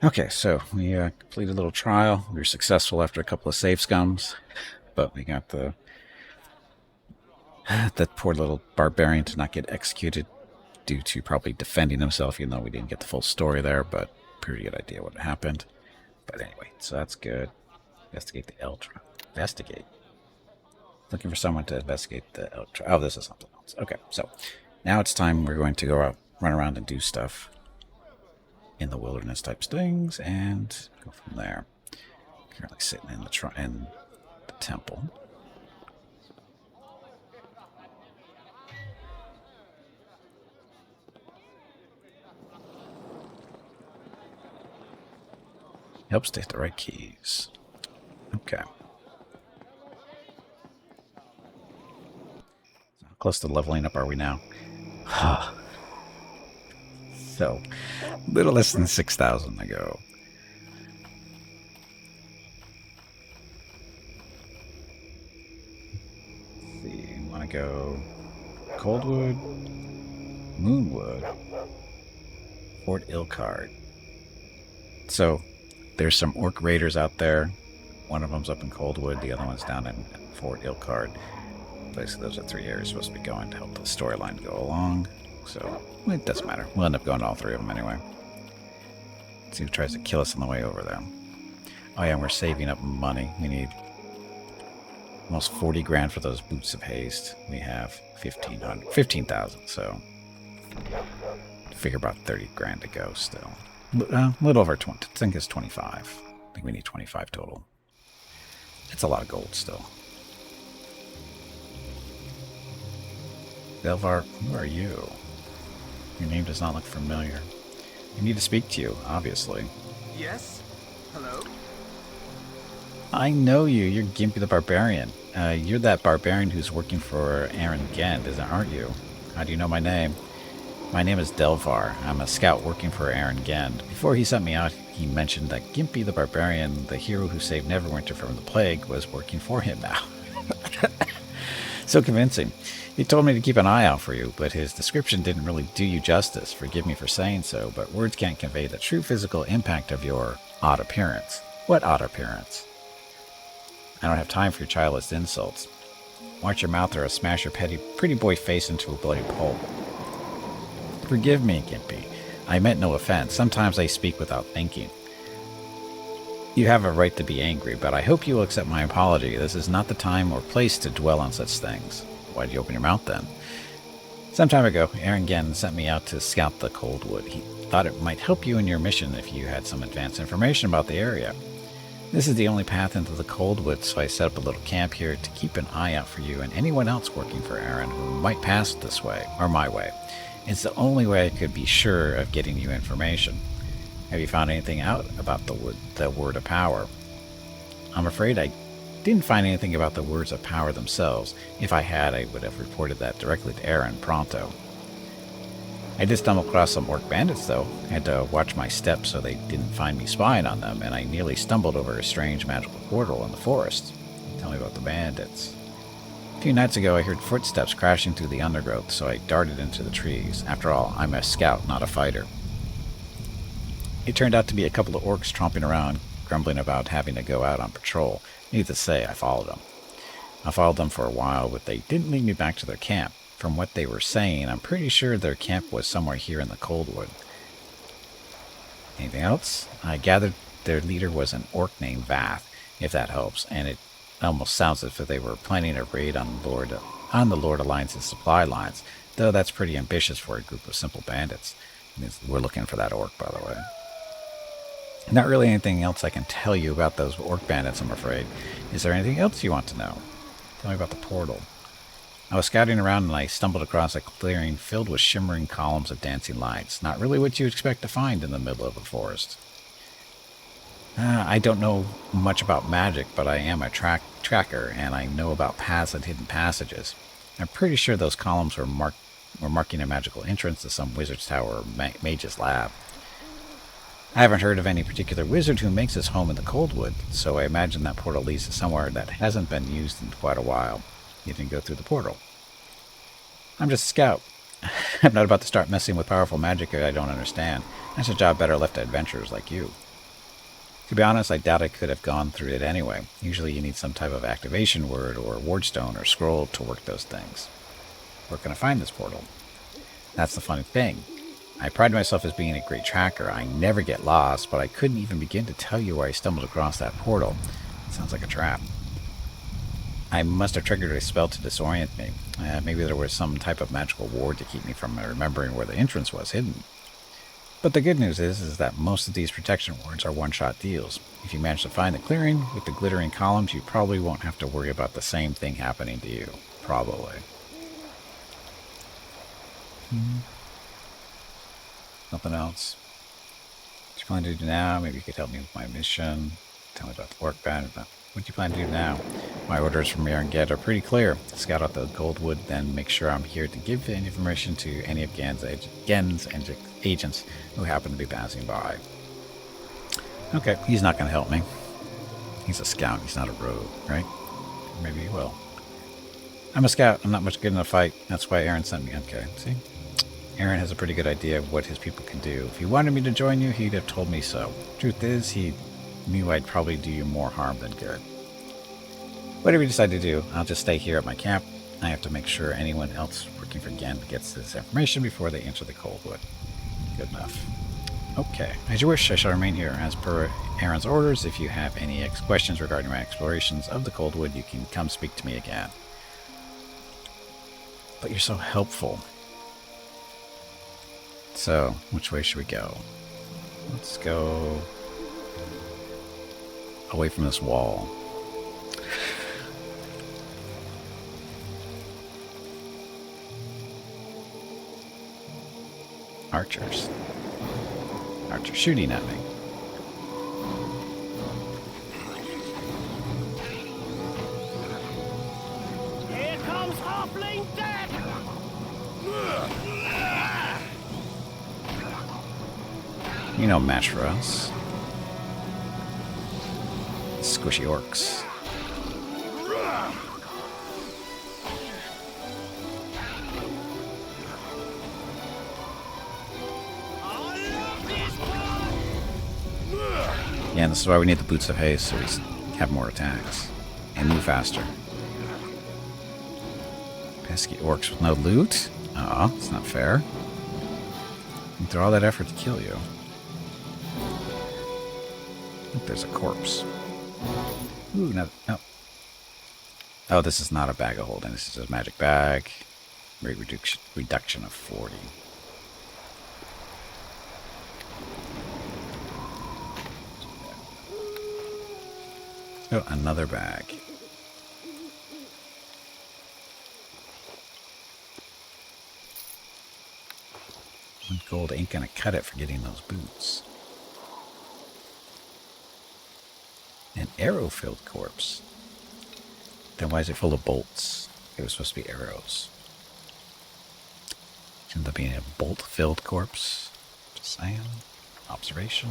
Okay, so we completed a little trial. We were successful after a couple of save scums, but we got the that poor little barbarian to not get executed due to probably defending himself, even though we didn't get the full story there, but pretty good idea what happened. But anyway, so that's good. Investigate the L trial. Investigate. Looking for someone to investigate the L trial. Oh, this is something else. Okay, so now it's time we're going to go out, run around and do stuff in the wilderness types things, and go from there. Currently sitting in the temple. Helps to hit the right keys. Okay. How close to leveling up are we now? So, little less than 6,000 to go. Let's see, want to go Coldwood, Moonwood, Fort Ilkard. So, there's some orc raiders out there. One of them's up in Coldwood, the other one's down in Fort Ilkard. Basically, those are 3 areas supposed to be going to help the storyline go along. So, it doesn't matter. We'll end up going to all 3 of them anyway. Let's see who tries to kill us on the way over there. Oh yeah, we're saving up money. We need almost 40 grand for those boots of haste. We have 15,000, so figure about 30 grand to go still. A little over 20. I think it's 25. I think we need 25 total. It's a lot of gold still. Delvar, who are you? Your name does not look familiar. I need to speak to you, obviously. Yes? Hello? I know you. You're Gimpy the Barbarian. You're that barbarian who's working for Aaron Gend, aren't you? How do you know my name? My name is Delvar. I'm a scout working for Aaron Gend. Before he sent me out, he mentioned that Gimpy the Barbarian, the hero who saved Neverwinter from the plague, was working for him now. So convincing. He told me to keep an eye out for you, but his description didn't really do you justice. Forgive me for saying so, but words can't convey the true physical impact of your odd appearance. What odd appearance? I don't have time for your childless insults. Watch your mouth or I'll smash your pretty boy face into a bloody pulp. Forgive me, Gimpy. I meant no offense. Sometimes I speak without thinking. You have a right to be angry, but I hope you will accept my apology. This is not the time or place to dwell on such things. Why'd you open your mouth then? Some time ago, Aaron Gend sent me out to scout the Coldwood. He thought it might help you in your mission if you had some advanced information about the area. This is the only path into the Coldwood, so I set up a little camp here to keep an eye out for you and anyone else working for Aaron who might pass this way, or my way. It's the only way I could be sure of getting you information. Have you found anything out about the word of power? I'm afraid I didn't find anything about the words of power themselves. If I had, I would have reported that directly to Aaron pronto. I did stumble across some orc bandits, though. I had to watch my steps so they didn't find me spying on them, and I nearly stumbled over a strange magical portal in the forest. Tell me about the bandits. A few nights ago, I heard footsteps crashing through the undergrowth, so I darted into the trees. After all, I'm a scout, not a fighter. It turned out to be a couple of orcs tromping around, grumbling about having to go out on patrol. Needless to say, I followed them. I followed them for a while, but they didn't lead me back to their camp. From what they were saying, I'm pretty sure their camp was somewhere here in the Coldwood. Anything else? I gathered their leader was an orc named Vath, if that helps, and it almost sounds as if they were planning a raid on the Lord Alliance's supply lines, though that's pretty ambitious for a group of simple bandits. We're looking for that orc, by the way. Not really anything else I can tell you about those orc bandits, I'm afraid. Is there anything else you want to know? Tell me about the portal. I was scouting around and I stumbled across a clearing filled with shimmering columns of dancing lights. Not really what you expect to find in the middle of a forest. I don't know much about magic, but I am a tracker, and I know about paths and hidden passages. I'm pretty sure those columns were marking a magical entrance to some wizard's tower or mage's lab. I haven't heard of any particular wizard who makes his home in the Coldwood, so I imagine that portal leads to somewhere that hasn't been used in quite a while. You can go through the portal. I'm just a scout. I'm not about to start messing with powerful magic I don't understand. That's a job better left to adventurers like you. To be honest, I doubt I could have gone through it anyway. Usually you need some type of activation word or wardstone or scroll to work those things. Where can I find this portal? That's the funny thing. I pride myself as being a great tracker. I never get lost, but I couldn't even begin to tell you where I stumbled across that portal. It sounds like a trap. I must have triggered a spell to disorient me. Maybe there was some type of magical ward to keep me from remembering where the entrance was hidden. But the good news is that most of these protection wards are one-shot deals. If you manage to find the clearing with the glittering columns, you probably won't have to worry about the same thing happening to you. Probably. Nothing else. What do you plan to do now? Maybe you could help me with my mission. Tell me about the work band. What do you plan to do now? My orders from Get are pretty clear. Scout out the Goldwood, then make sure I'm here to give information to any of Gen's agents who happen to be passing by. Okay, he's not going to help me. He's a scout. He's not a rogue, right? Or maybe he will. I'm a scout. I'm not much good in a fight. That's why Aaron sent me. Okay, see? Aaron has a pretty good idea of what his people can do. If he wanted me to join you, he'd have told me so. Truth is, he knew I'd probably do you more harm than good. Whatever you decide to do, I'll just stay here at my camp. I have to make sure anyone else working for Gen gets this information before they enter the Coldwood. Good enough. Okay, as you wish, I shall remain here. As per Aaron's orders, if you have any questions regarding my explorations of the Coldwood, you can come speak to me again. But you're so helpful. So, which way should we go? Let's go away from this wall. Archers. Archers shooting at me. Here comes Halfling Death! You know, match for us. Squishy orcs. Yeah, and this is why we need the boots of haste, so we have more attacks. And move faster. Pesky orcs with no loot? Aw, it's not fair. Went through all that effort to kill you. Look, there's a corpse. Ooh, no. Oh, this is not a bag of holding. This is a magic bag. Rate reduction of 40. Oh, another bag. One gold ain't gonna cut it for getting those boots. An arrow-filled corpse. Then why is it full of bolts? It was supposed to be arrows. Shouldn't that be a bolt-filled corpse? Just saying. Observation.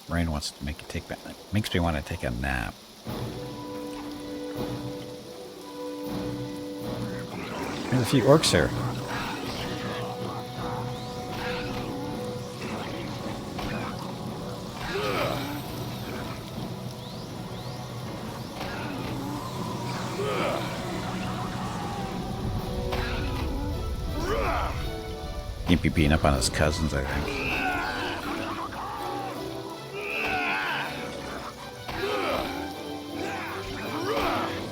Rain wants to makes me want to take a nap. There's a few orcs here. He'd be beating up on his cousins, I think.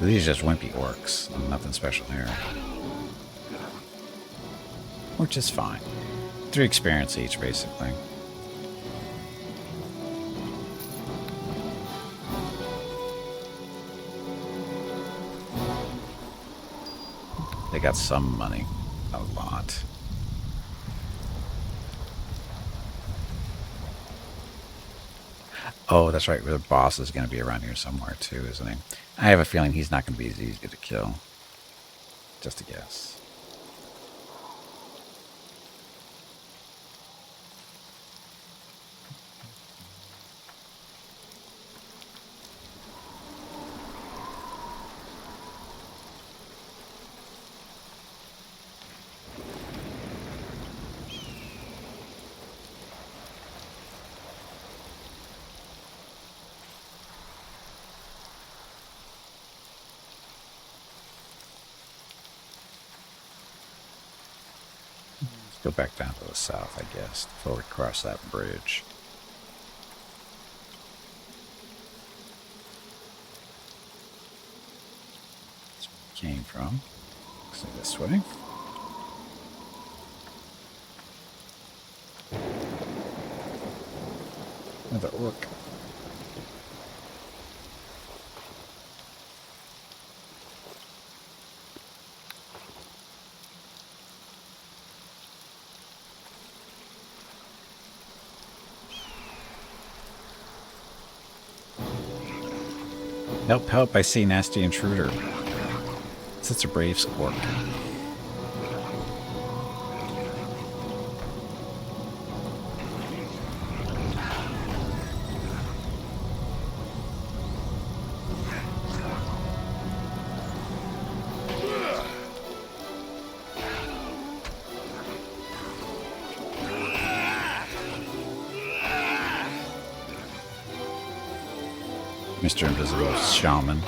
These are just wimpy orcs. Nothing special here. Which is fine. 3 experience each, basically. They got some money. A lot. Oh, that's right. The boss is going to be around here somewhere, too, isn't he? I have a feeling he's not going to be as easy to kill. Just a guess. Go back down to the south, I guess, before we cross that bridge. That's where we came from. Looks like this way. Another orc. Help, help, I see nasty intruder. It's a brave orc. Mr. Invisible Shaman.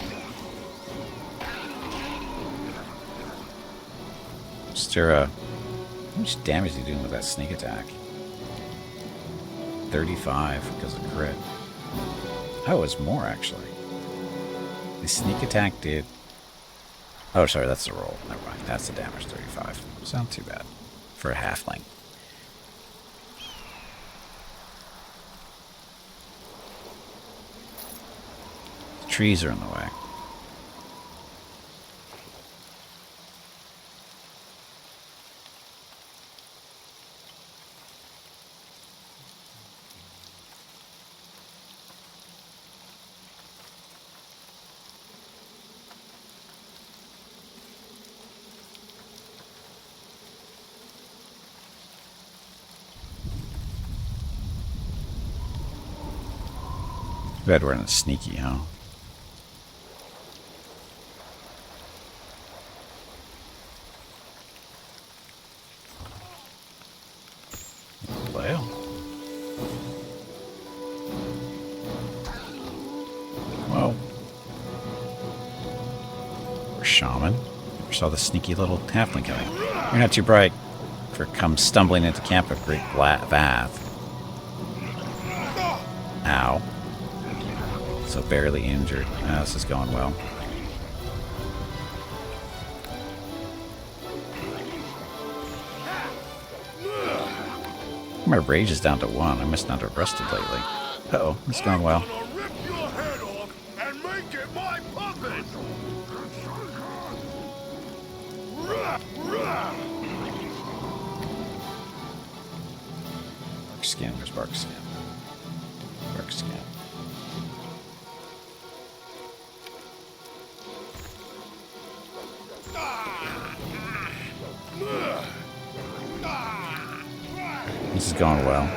Mr. How much damage is he doing with that sneak attack? 35 because of crit. Oh, it's more actually. The sneak attack did... Oh, sorry, that's the roll. Never mind. That's the damage, 35. It's not too bad for a halfling. Trees are in the way. Bad we're in a sneaky, huh? Whoa. Or shaman. Never saw the sneaky little halfling coming. You're not too bright for come stumbling into camp of great bath. Ow. So barely injured. This is going well. My rage is down to 1. I must not have rested lately. Uh-oh, it's going well. Bark skin, where's bark skin? Bark skin. This is going well.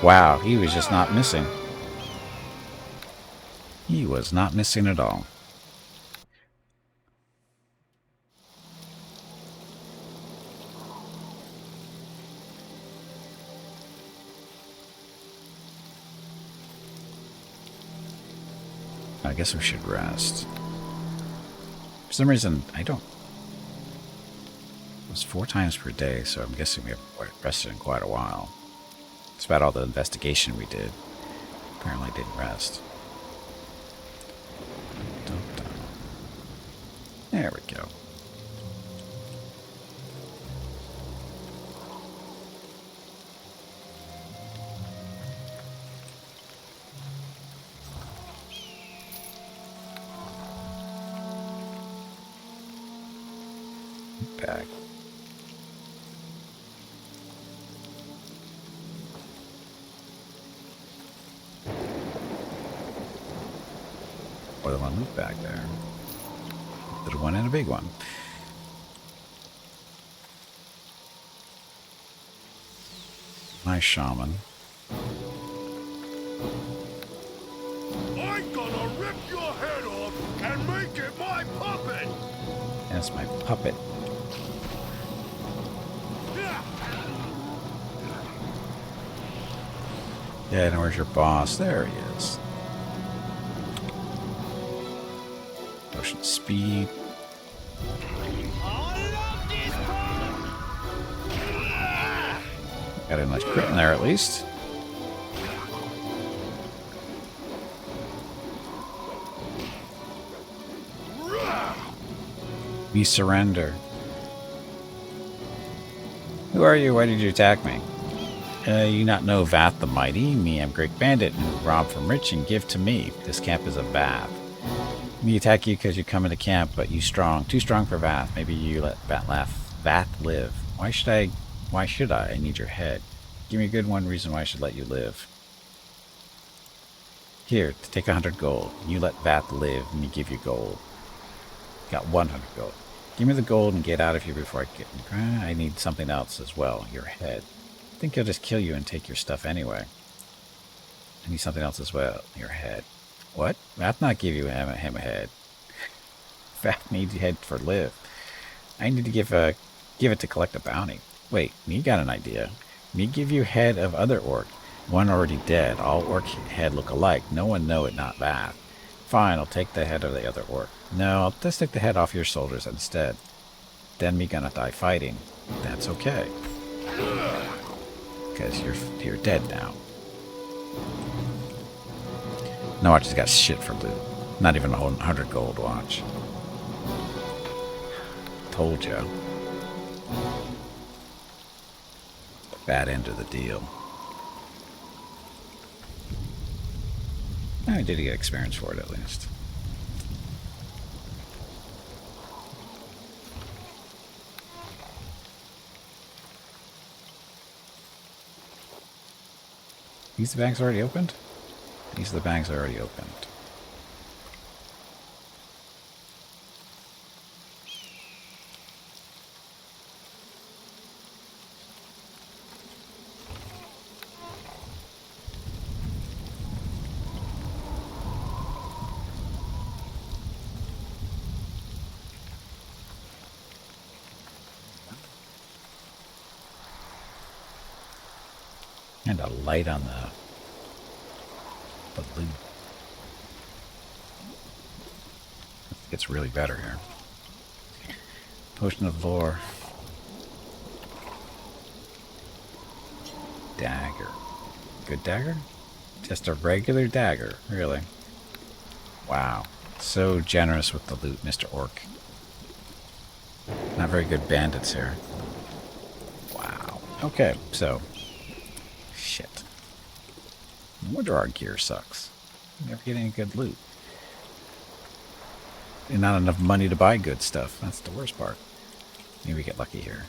Wow, he was just not missing. He was not missing at all. I guess we should rest. For some reason, I don't... It was 4 times per day, so I'm guessing we haven't rested in quite a while. It's about all the investigation we did. Apparently didn't rest. There we go. Back. More than one loot back there. Little one and a big one. My shaman. I'm gonna rip your head off and make it my puppet! That's my puppet. Yeah, and where's your boss? There he is. speed. Got a nice crit in there at least. We surrender. Who are you? Why did you attack me? You not know Vath the Mighty? Me, I'm Great Bandit, and rob from rich and give to me. This camp is a Vath. Me attack you because you come into camp, but you strong. Too strong for Vath. Maybe you let Vath live. Why should I? Why should I? I need your head. Give me a good one reason why I should let you live. Here, to take 100 gold. You let Vath live, and me give you gold. Got 100 gold. Give me the gold and get out of here before I get... I need something else as well. Your head. I think he'll just kill you and take your stuff anyway. I need something else as well. Your head. What? Vath not give you him a head. Vath needs head for live. I need to give it to collect a bounty. Wait, me got an idea. Me give you head of other orc. One already dead. All orc head look alike. No one know it not Vath. Fine, I'll take the head of the other orc. No, I'll just take the head off your shoulders instead. Then me gonna die fighting. That's okay. Because you're dead now. No, I just got shit for loot. Not even 100 gold, watch. Told ya. Bad end of the deal. I did get experience for it at least. These bags already opened? These are the bags already opened. And a light on the loot. It's really better here. Potion of lore. Dagger. Good dagger? Just a regular dagger, really. Wow. So generous with the loot, Mr. Orc. Not very good bandits here. Wow. Okay, so... Shit. No wonder our gear sucks. We never get any good loot. And not enough money to buy good stuff. That's the worst part. Maybe we get lucky here.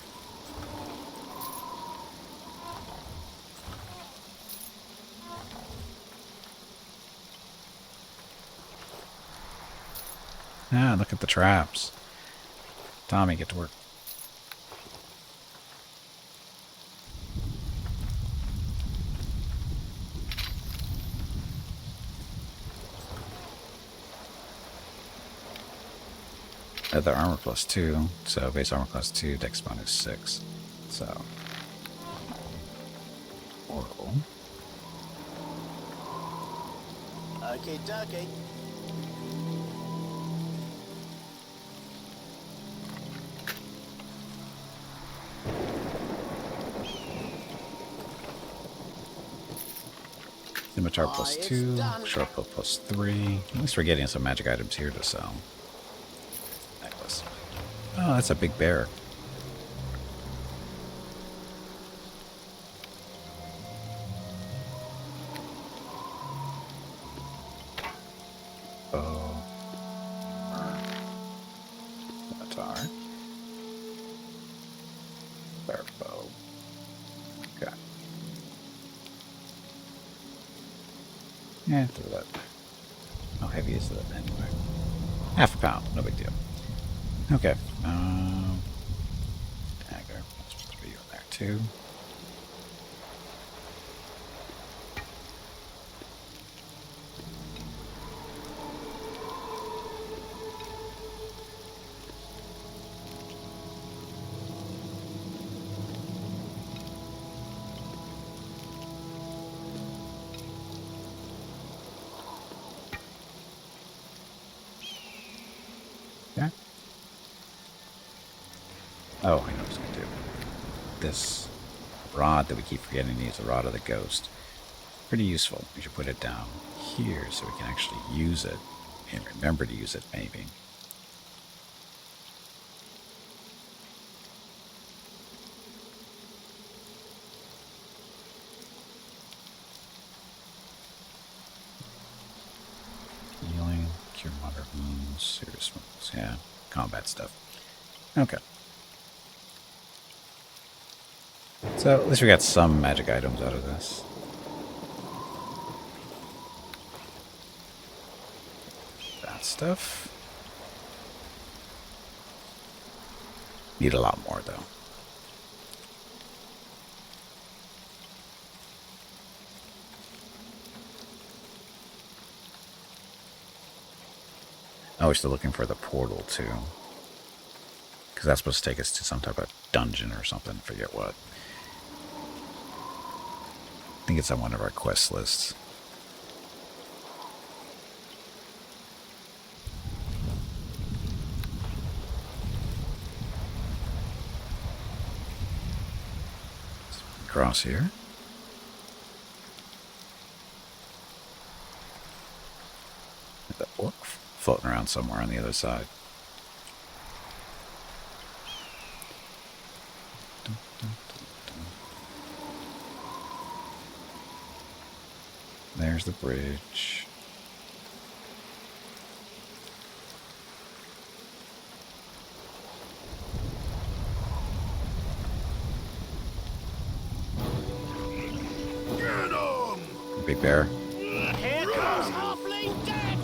Ah, look at the traps. Tommy, get to work. Other armor +2, so base armor +2, dex bonus 6. So, horrible. Okay, dokie. Scimitar +2, short bow +3. At least we're getting some magic items here to sell. Necklace. Oh, that's a big bear. Oh. Scimitar. Bear bow. Okay. Yeah, throw that. How heavy is that anyway? Half a pound, no big deal. Okay. Dagger. Let's throw you in there too. Oh, I know what I was going to do. This rod that we keep forgetting to use, the Rod of the Ghost. Pretty useful. We should put it down here so we can actually use it and remember to use it, maybe. Healing, cure moderate wounds, serious wounds. Yeah, combat stuff. Okay. So at least we got some magic items out of this. That stuff. Need a lot more, though. Oh, we're still looking for the portal, too. Because that's supposed to take us to some type of dungeon or something. Forget what. I think it's on one of our quest lists. Cross here. The orc floating around somewhere on the other side. There's the bridge. Get 'em! Big bear. Here comes Halfling Death!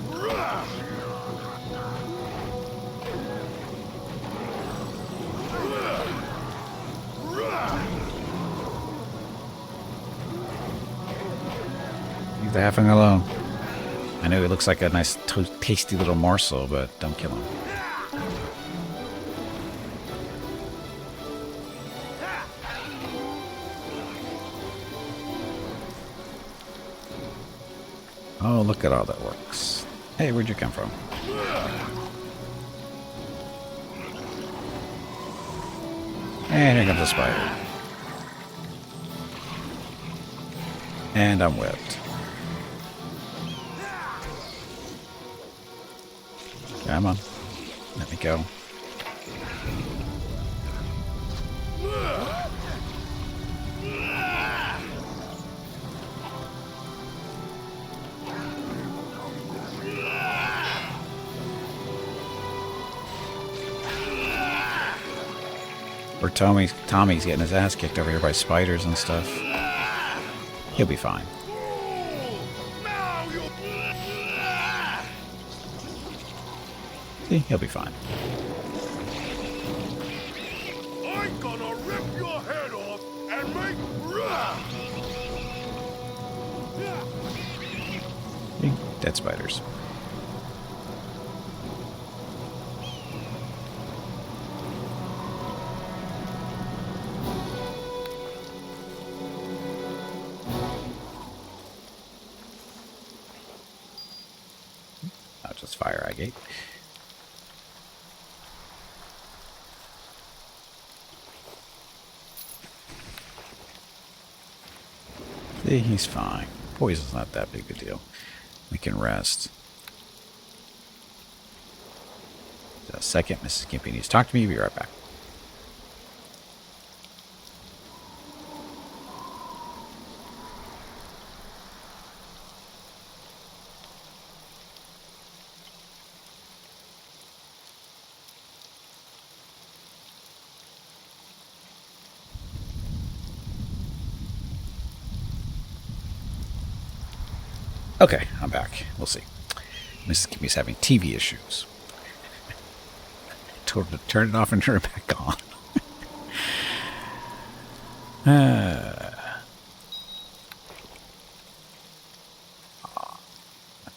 Leave the halfling alone. I know he looks like a nice, tasty little morsel, but don't kill him. Oh, look at all that works. Hey, where'd you come from? And here comes a spider. And I'm whipped. Come on. Let me go. Or Tommy's getting his ass kicked over here by spiders and stuff. He'll be fine. Now you See, he'll be fine. I'm gonna rip your head off and make See? Dead spiders. I'll just fire eye gate. See, he's fine. Poison's not that big a deal. We can rest. Just a second, Mrs. Gimpy needs to talk to me. Be right back. Okay, I'm back. We'll see. Mrs. Gimpy's having TV issues. Told her to turn it off and turn it back on.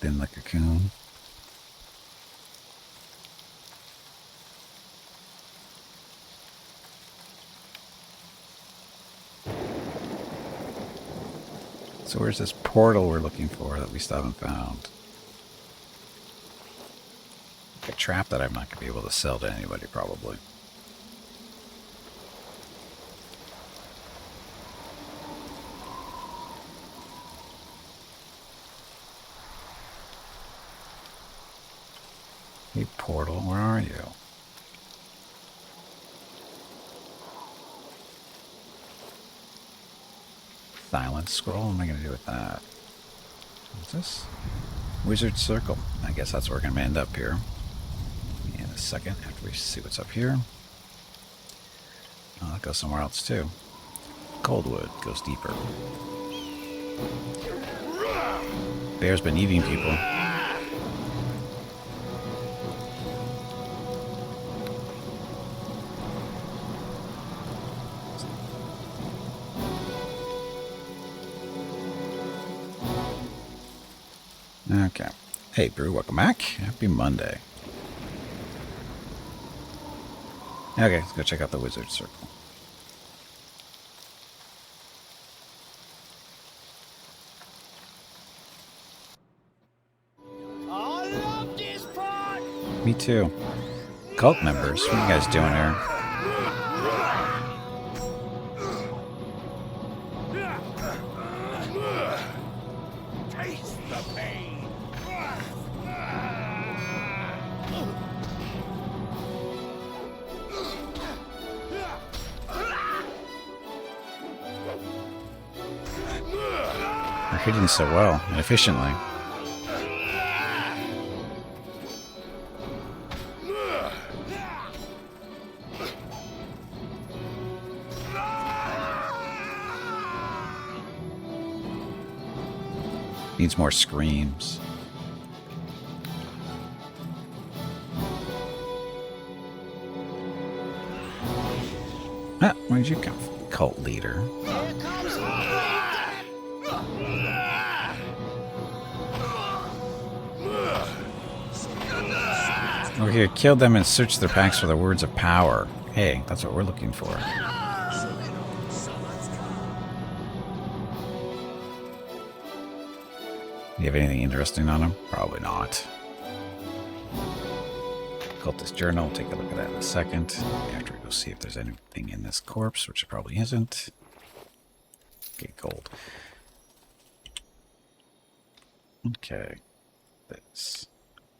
Thin like a cocoon. So where's this portal we're looking for that we still haven't found? A trap that I'm not going to be able to sell to anybody, probably. Hey, portal, where are you? Silence scroll? What am I going to do with that? What's this? Wizard circle. I guess that's where we're going to end up here. In a second, after we see what's up here. Oh, that goes somewhere else too. Coldwood goes deeper. Bear's been eating people. Okay. Hey, Brew, welcome back. Happy Monday. Okay, let's go check out the Wizard Circle. I love this part. Me too. Cult members, what are you guys doing here? Taste the pain. They're hitting so well and efficiently. Needs more screams. Ah, where'd you come from, cult leader? Here comes Half-Orc. Over here, kill them and search their packs for the words of power. Hey, that's what we're looking for. Do you have anything interesting on them? Probably not. Cultist journal. We'll take a look at that in a second. After we go see if there's anything in this corpse, which it probably isn't. Okay, gold. Okay. This.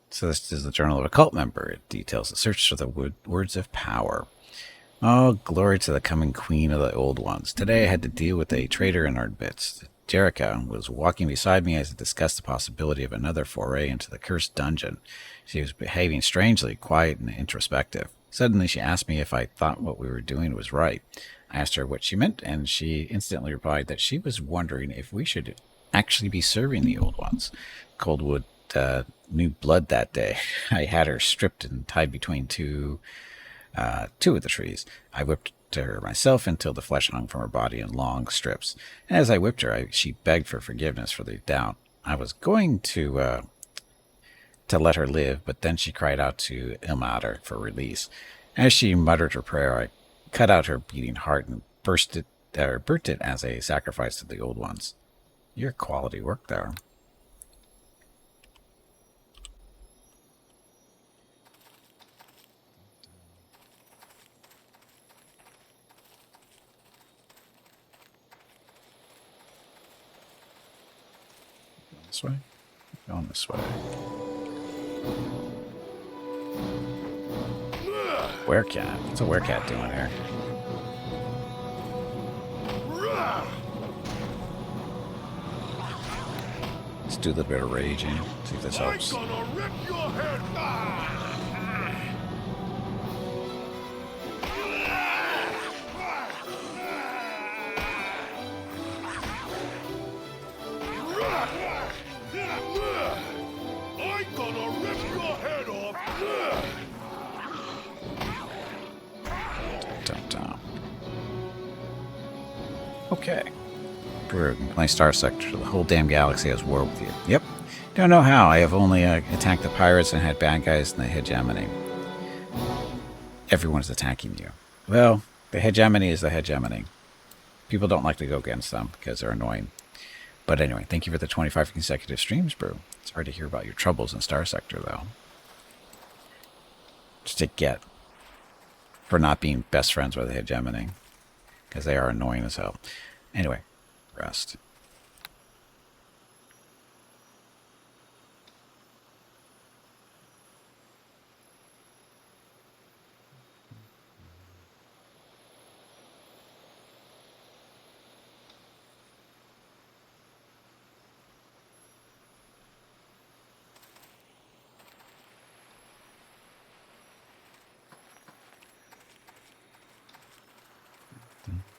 So this is the journal of a cult member. It details the search for the words of power. Oh, glory to the coming queen of the old ones. Today I had to deal with a traitor in our midst. Jerica was walking beside me as I discussed the possibility of another foray into the cursed dungeon. She was behaving strangely, quiet and introspective. Suddenly she asked me if I thought what we were doing was right. I asked her what she meant, and she instantly replied that she was wondering if we should actually be serving the old ones. Coldwood new blood that day. I had her stripped and tied between two of the trees. I whipped her myself until the flesh hung from her body in long strips. And as I whipped her, she begged for forgiveness for the doubt. I was going to let her live, but then she cried out to Ilmater for release. As she muttered her prayer, I cut out her beating heart and burnt it as a sacrifice to the old ones. Your quality work there. This way? Going this way. Werecat. What's a werecat doing here? Let's do a little bit of raging. See if this helps. I'm gonna rip your head off. I'm gonna rip your head off. Dum-dum. Okay. We're playing Star Sector. The whole damn galaxy has war with you. Yep. Don't know how. I have only attacked the pirates and had bad guys in the hegemony. Everyone's attacking you. Well, the hegemony is the hegemony. People don't like to go against them because they're annoying. But anyway, thank you for the 25 consecutive streams, Brew. It's hard to hear about your troubles in Star Sector, though. Just a get for not being best friends with the hegemony. Because they are annoying as hell. Anyway, rest.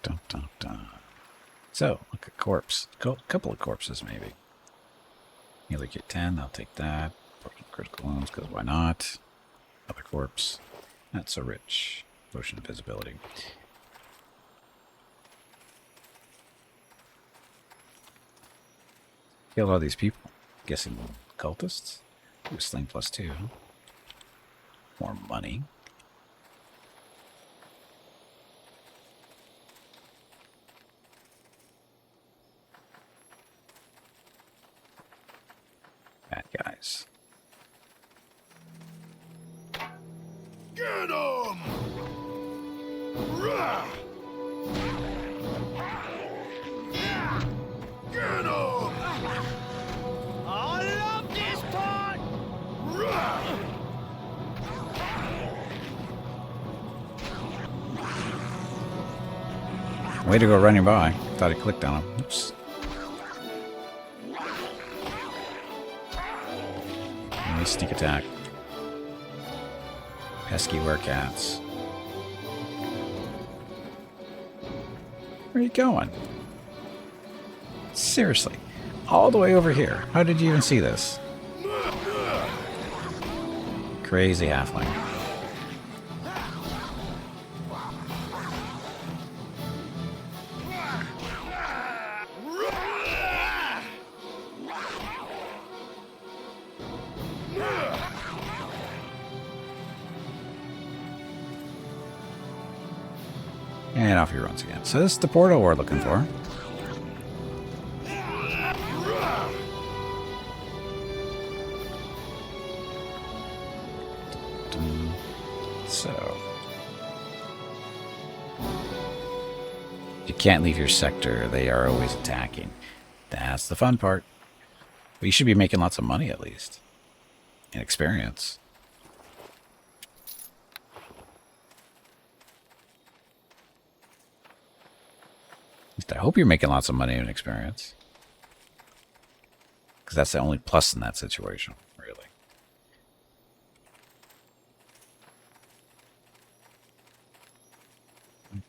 Dun, dun, dun. So, look at corpse. Couple of corpses, maybe. You look at 10, I'll take that. Potion of critical wounds, because why not? Other corpse. Not so rich. Potion of visibility. Killed all these people. Guessing cultists? Ooh, sling +2. More money. Bad guys. Get him! Rah! Get him! I love this part! Rah! Way to go running by. Thought he clicked on him. Oops. Nice sneak attack. Pesky werecats. Where are you going? Seriously. All the way over here. How did you even see this? Crazy halfling. And off he runs again. So this is the portal we're looking for. So you can't leave your sector. They are always attacking. That's the fun part. But you should be making lots of money at least. And experience. At least I hope you're making lots of money and experience. Because that's the only plus in that situation, really.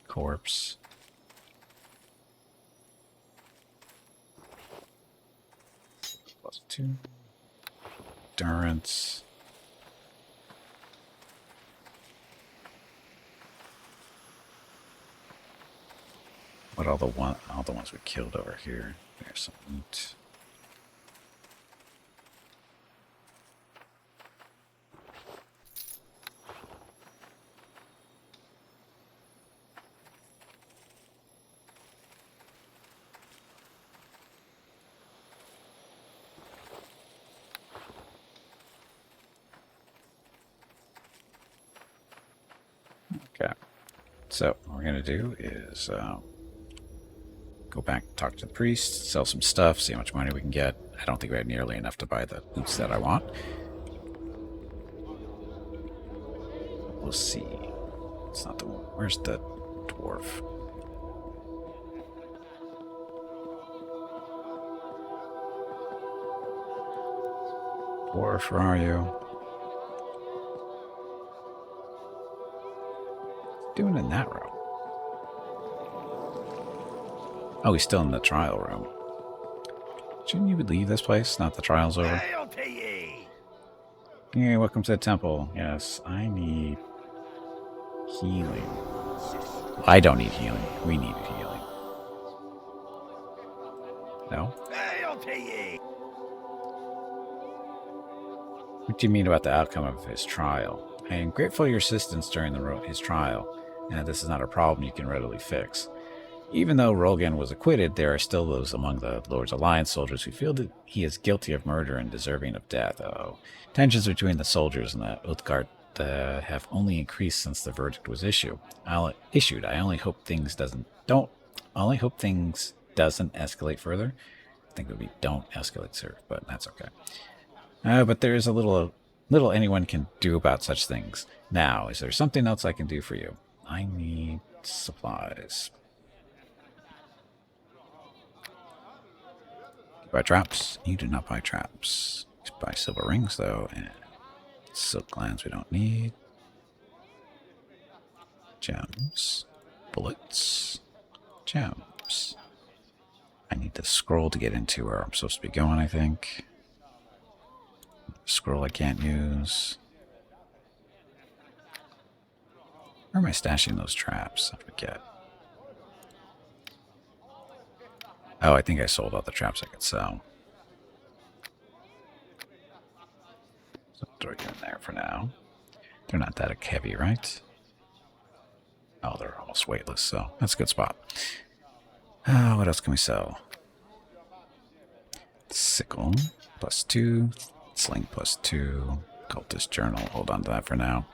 Corpse. +2. Endurance. What all the ones we killed over here? There's some loot. Okay. So what we're gonna do is go back, talk to the priest, sell some stuff, see how much money we can get. I don't think we have nearly enough to buy the boots that I want. We'll see. It's not the one. Where's the dwarf? Dwarf, where are you? Doing in that room? Oh, he's still in the trial room. Shouldn't you leave this place? Not the trial's over. Hail to ye! Yeah, welcome to the temple. Yes, I need healing. I don't need healing. We need healing. No? Hail to ye! What do you mean about the outcome of his trial? I am grateful for your assistance during his trial, and that this is not a problem you can readily fix. Even though Rolgan was acquitted, there are still those among the Lord's Alliance soldiers who feel that he is guilty of murder and deserving of death. Tensions between the soldiers and the Uthgard have only increased since the verdict was issued. I only hope things doesn't escalate further. I think it would be don't escalate, sir, but that's okay. But there is a little anyone can do about such things. Now, is there something else I can do for you? I need supplies. Buy traps? You do not buy traps. You buy silver rings, though, and silk glands we don't need. Gems. Bullets. Gems. I need the scroll to get into where I'm supposed to be going, I think. Scroll I can't use. Where am I stashing those traps? I forget. Oh, I think I sold all the traps I could sell. So throw you in there for now. They're not that heavy, right? Oh, they're almost weightless, so that's a good spot. What else can we sell? Sickle, +2. Sling, +2. Cultist Journal, hold on to that for now.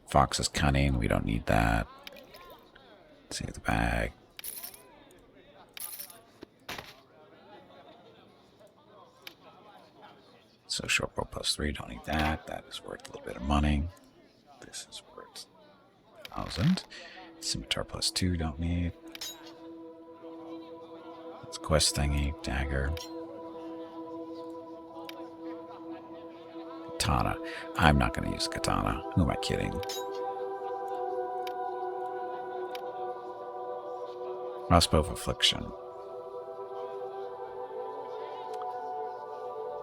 Fox's Cunning, we don't need that. Let's see the bag. So short bow +3, don't need that. That is worth a little bit of money. This is worth 1,000. Scimitar +2, don't need. That's quest thingy, dagger. Katana. I'm not going to use katana. Who am I kidding? Crossbow of Affliction.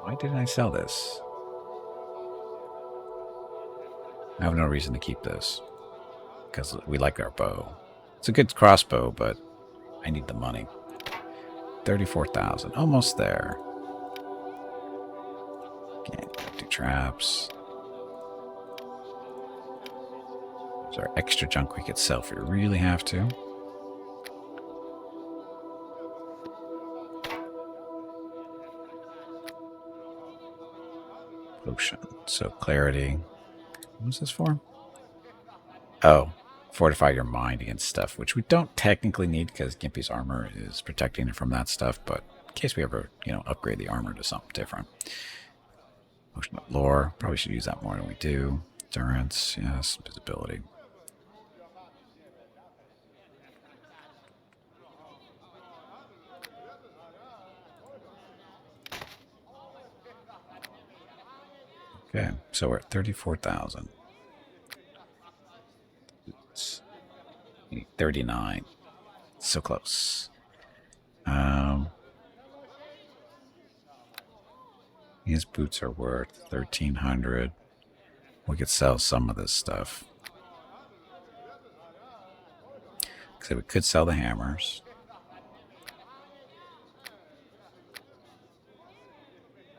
Why didn't I sell this? I have no reason to keep this. Because we like our bow. It's a good crossbow, but I need the money. 34,000. Almost there. Can't do traps. Is there extra junk we could sell if we really have to? Potion. So clarity. What was this for? Oh, fortify your mind against stuff, which we don't technically need because Gimpy's armor is protecting it from that stuff, but in case we ever, upgrade the armor to something different. Potion of lore. Probably should use that more than we do. Endurance, yes. Visibility. Okay, so we're at 34,000. We need 39. So close. These boots are worth 1,300. We could sell some of this stuff. So we could sell the hammers.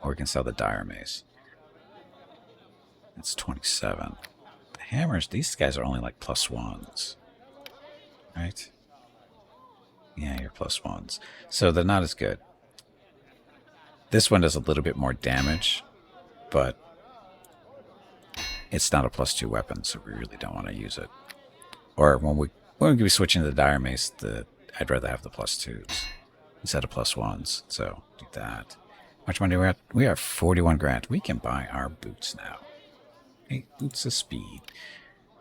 Or we can sell the dire mace. That's 27. The hammers, these guys are only like +1s. Right? Yeah, you're +1s. So they're not as good. This one does a little bit more damage, but it's not a +2 weapon, so we really don't want to use it. Or when we be switching to the dire mace, I'd rather have the +2s instead of +1s. So do that. How much money do we have? We have 41 grand. We can buy our boots now. 8 boots of speed,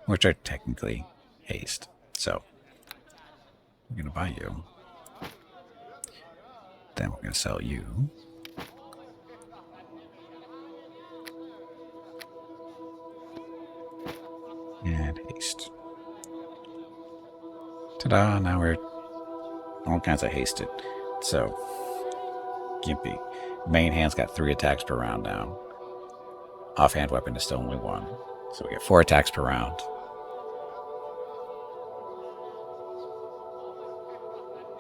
which are technically haste. So we're going to buy you. Then we're going to sell you. And haste. Ta-da! Now we're all kinds of hasted. So, Gimpy. Main hand's got 3 attacks per round now. Offhand weapon is still only 1. So we get 4 attacks per round.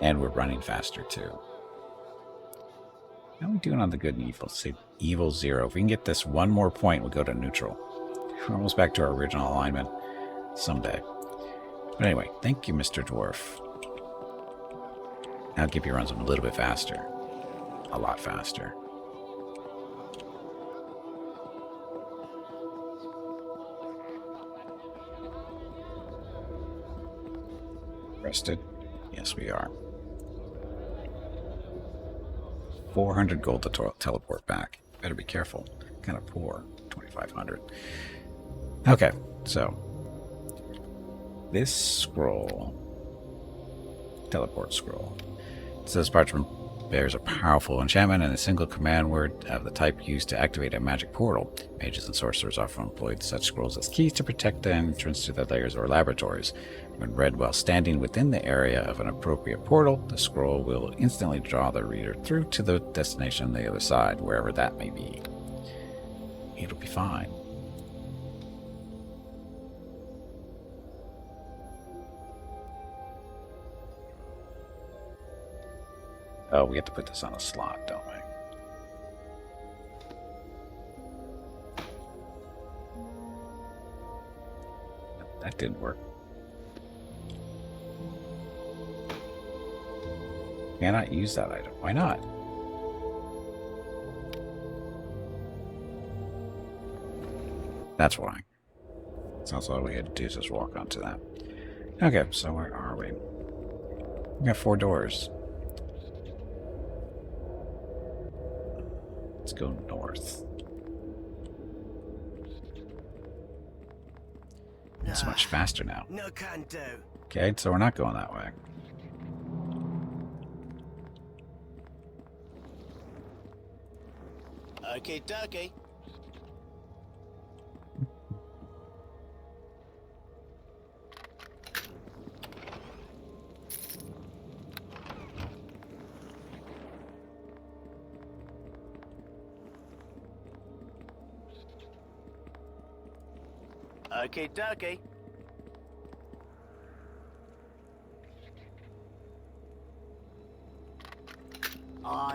And we're running faster too. How are we doing on the good and evil? Say evil 0. If we can get this 1 more point, we'll go to neutral. We're almost back to our original alignment someday. But anyway, thank you, Mr. Dwarf. Now Gimpy runs a little bit faster. A lot faster. Rested? Yes, we are. 400 gold to teleport back. Better be careful. Kind of poor. 2,500. Okay, so this scroll, teleport scroll, it says parchment Bears a powerful enchantment and a single command word of the type used to activate a magic portal. Mages and sorcerers often employed such scrolls as keys to protect the entrance to their lairs or laboratories. When read while standing within the area of an appropriate portal, the scroll will instantly draw the reader through to the destination on the other side, wherever that may be. It'll be fine. Oh, we have to put this on a slot, don't we? That didn't work. Cannot use that item. Why not? That's why. Sounds like all we had to do is just walk onto that. Okay, so where are we? We got 4 doors. Let's go north. It's much faster now. No can do. Okay, so we're not going that way. Okay, dokie. Okay, dokie.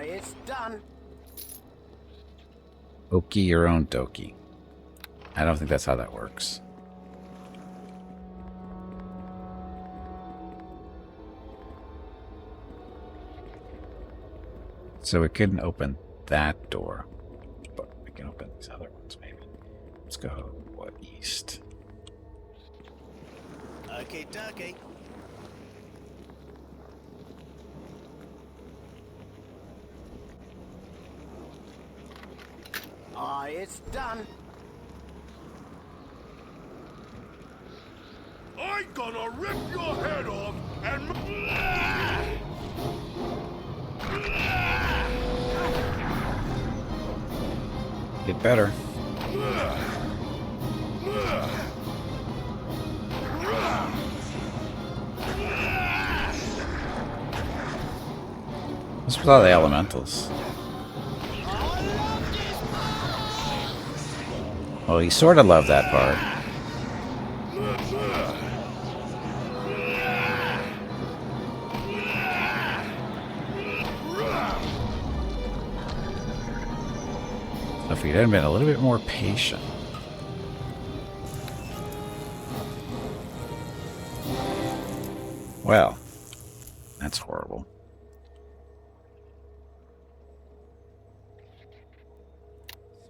It's done. Okie your own dokie. I don't think that's how that works. So we couldn't open that door, but we can open these other ones maybe. Let's go what, east? Okay, dokie. It's done. I'm gonna rip your head off and... Get better. What's with all the elementals? Well, he sort of loved that part. So if he had been a little bit more patient. Well, that's horrible.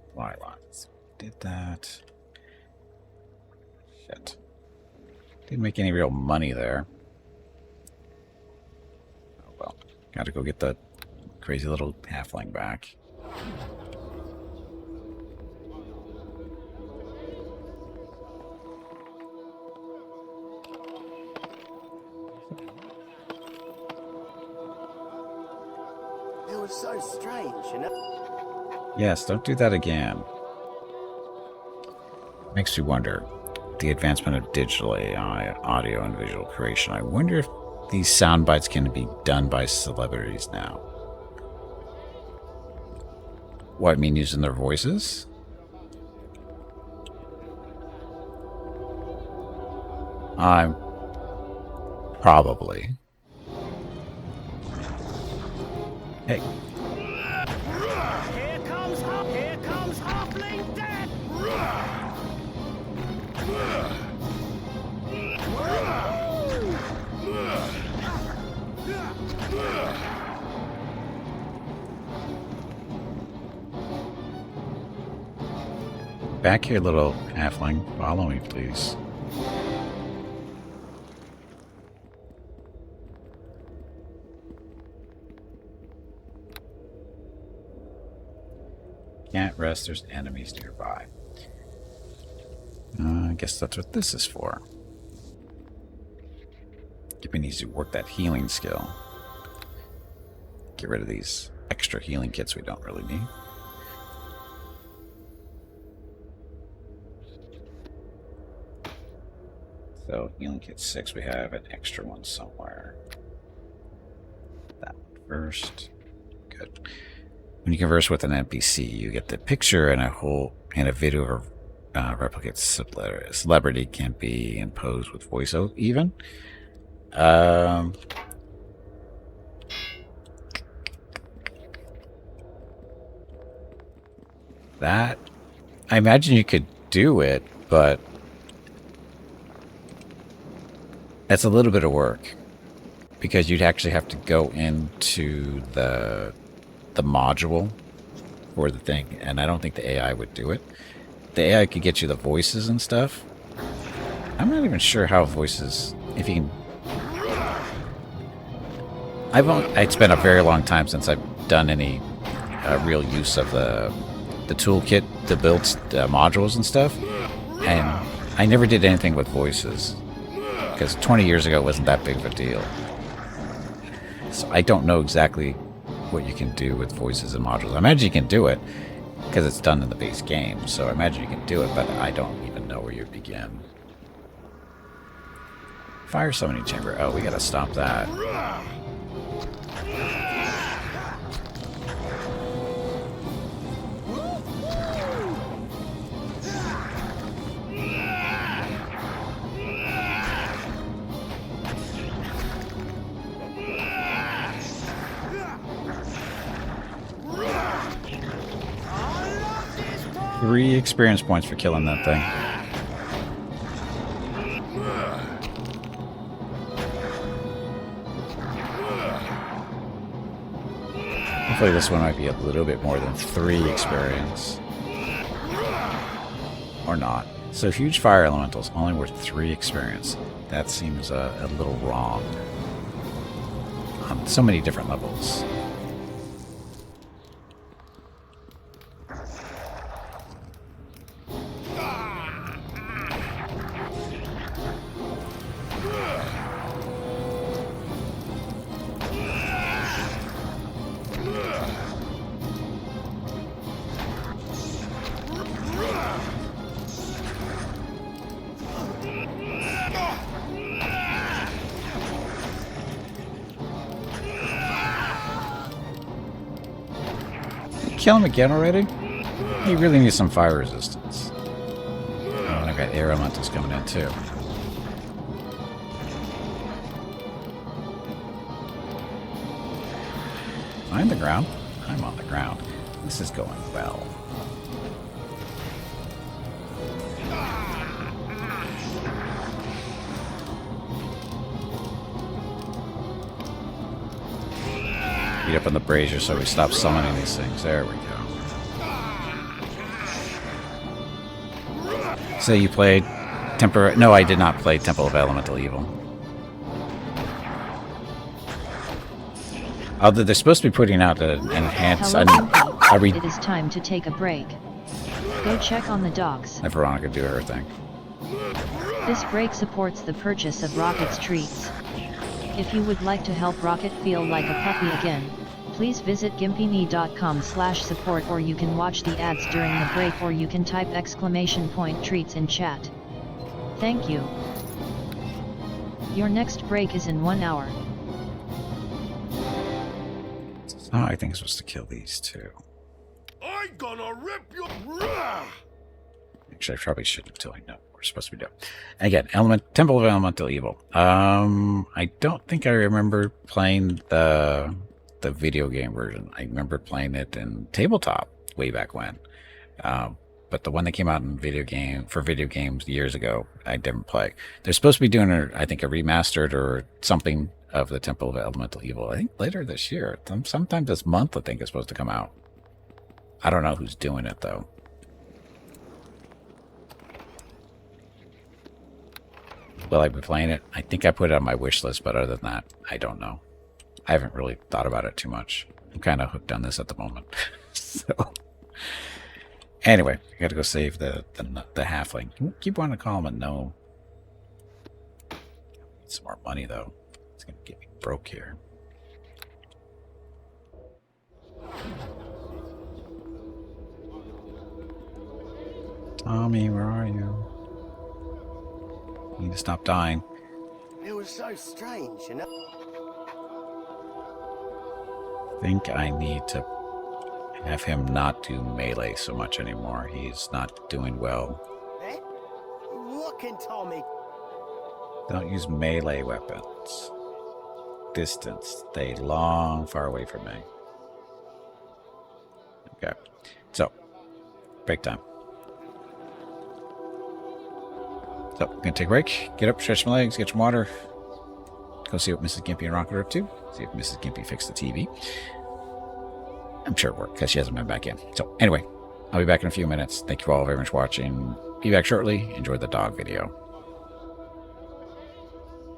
Supply lines. Did that. Shit. Didn't make any real money there. Oh well. Gotta go get the crazy little halfling back. It was so strange, you know? Yes, don't do that again. Makes me wonder, the advancement of digital AI, audio, and visual creation, I wonder if these sound bites can be done by celebrities now. What, I mean using their voices? Probably. Hey. Here comes Halfling Death! Back here, little halfling. Follow me, please. Can't rest, there's enemies nearby. I guess that's what this is for. Gibby needs to work that healing skill. get rid of these extra healing kits we don't really need. So healing kit 6, we have an extra one somewhere. That one first. Good. When you converse with an NPC, you get the picture and a video of a replicate celebrity can be imposed with voice even. That I imagine you could do it, but that's a little bit of work because you'd actually have to go into the module for the thing, and I don't think the AI would do it. The AI could get you the voices and stuff. I'm not even sure how voices, if you can. It's been a very long time since I've done any real use of the toolkit to build modules and stuff, and I never did anything with voices because 20 years ago it wasn't that big of a deal. So I don't know exactly what you can do with voices and modules. I imagine you can do it because it's done in the base game, so I imagine you can do it, but I don't even know where you begin. Fire summoning chamber. Oh, we gotta stop that. 3 experience points for killing that thing. Hopefully this one might be a little bit more than 3 experience. Or not. So huge fire elementals, only worth 3 experience. That seems a little wrong. On so many different levels. Kill him again already? He really needs some fire resistance. Oh, and I've got air elementals coming in too. Am I on the ground? I'm on the ground. This is going well. Beat up on the brazier so we stop summoning these things. There we go. So you played Temper... No, I did not play Temple of Elemental Evil. Although they're supposed to be putting out an enhanced... It is time to take a break. Go check on the dogs. Let Veronica do her thing. This break supports the purchase of Rocket's treats. If you would like to help Rocket feel like a puppy again, please visit gimpyme.com/support, or you can watch the ads during the break, or you can type !treats in chat. Thank you. Your next break is in 1 hour. Oh, I think I'm supposed to kill these two. I'm gonna rip your... Actually, I probably shouldn't until I know what we're supposed to be doing. Again, Temple of Elemental Evil. I don't think I remember playing the video game version. I remember playing it in tabletop way back when. But the one that came out in video games years ago, I didn't play. They're supposed to be doing, I think, a remastered or something of the Temple of Elemental Evil. I think later this year, sometime this month, I think it's supposed to come out. I don't know who's doing it though. Will I be playing it? I think I put it on my wish list, but other than that, I don't know. I haven't really thought about it too much. I'm kind of hooked on this at the moment. So, anyway, I got to go save the halfling. I keep wanting to call him a gnome. Need some more money though. It's gonna get me broke here. Tommy, where are you? You need to stop dying. It was so strange, you know? I think I need to have him not do melee so much anymore. He's not doing well. Eh? What can Tommy? Don't use melee weapons. Distance. Stay long, far away from me. Okay. So, break time. So, I'm going to take a break, get up, stretch my legs, get some water, go see what Mrs. Gimpy and Rocket are up to, see if Mrs. Gimpy fixed the TV. I'm sure it worked, because she hasn't been back in. So, anyway, I'll be back in a few minutes. Thank you all very much for watching. Be back shortly. Enjoy the dog video.